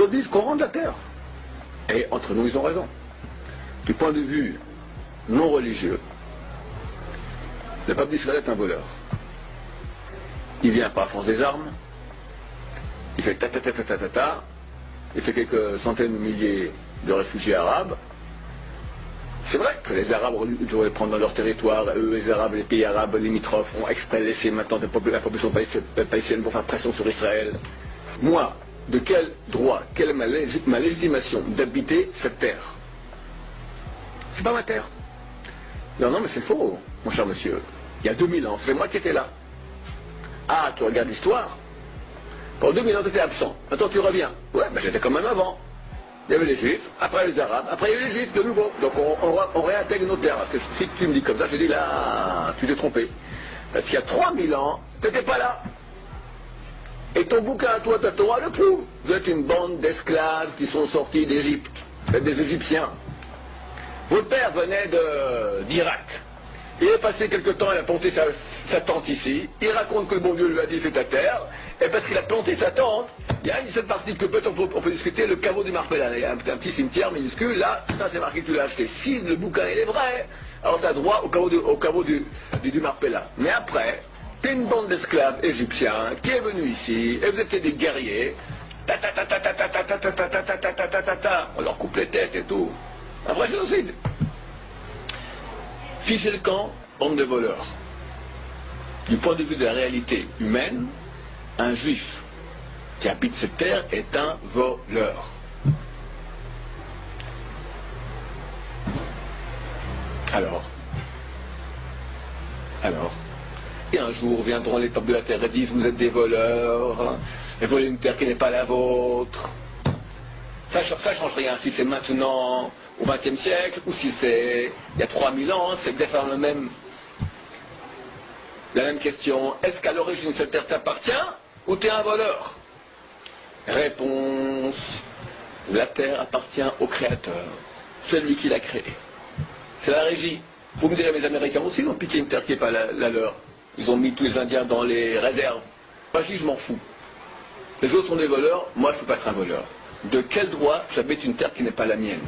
autres disent qu'on rende la terre. Et entre nous, ils ont raison. Du point de vue non religieux, le peuple d'Israël est un voleur. Il vient par force des armes, il fait ta, il fait quelques centaines de milliers de réfugiés arabes. C'est vrai que les Arabes doivent les prendre dans leur territoire, eux, les Arabes, les pays arabes limitrophes, ont exprès laissé maintenant la population palestinienne pour faire pression sur Israël. Moi, de quel droit, quelle est ma légitimation d'habiter cette terre? C'est pas ma terre. Non, mais c'est faux, mon cher monsieur. Il y a 2000 ans, c'est moi qui étais là. Ah, tu regardes l'histoire? Pendant 2000 ans, tu étais absent. Maintenant, tu reviens. Ouais, ben j'étais quand même avant. Il y avait les Juifs, après les Arabes, après il y a eu les Juifs de nouveau. Donc on réintègre nos terres. Si tu me dis comme ça, je dis là, tu t'es trompé. Parce qu'il y a 3000 ans, tu n'étais pas là. Et ton bouquin à toi, ta Torah, le prouve. Vous êtes une bande d'esclaves qui sont sortis d'Égypte. Vous êtes des Égyptiens. Votre père venait d'Irak. Il est passé quelque temps, il a planté sa tente ici. Il raconte que le bon Dieu lui a dit c'est ta terre. Et parce qu'il a planté sa tente, il y a une seule partie que peut-être on peut discuter, le caveau du Marpella. Il y a un petit cimetière minuscule, là, ça c'est marqué que tu l'as acheté. Si le bouquin il est vrai, alors tu as droit au caveau du Marpella. Mais après, t'es une bande d'esclaves égyptiens qui est venue ici, et vous étiez des guerriers. On leur coupe les têtes et tout. Un vrai génocide. Fichez le camp, bande de voleurs. Du point de vue de la réalité humaine, un juif qui habite cette terre est un voleur. Alors, et un jour viendront les peuples de la terre et disent vous êtes des voleurs, et volez une terre qui n'est pas la vôtre. Ça change rien si c'est maintenant au XXe siècle ou si c'est il y a 3000 ans, c'est exactement la même question. Est-ce qu'à l'origine cette terre t'appartient ou t'es un voleur? Réponse, la terre appartient au Créateur, celui qui l'a créée. C'est la régie. Vous me direz, les Américains aussi ils ont piqué une terre qui n'est pas la leur. Ils ont mis tous les Indiens dans les réserves. Moi je dis, je m'en fous. Les autres sont des voleurs, moi je ne peux pas être un voleur. De quel droit j'habite une terre qui n'est pas la mienne?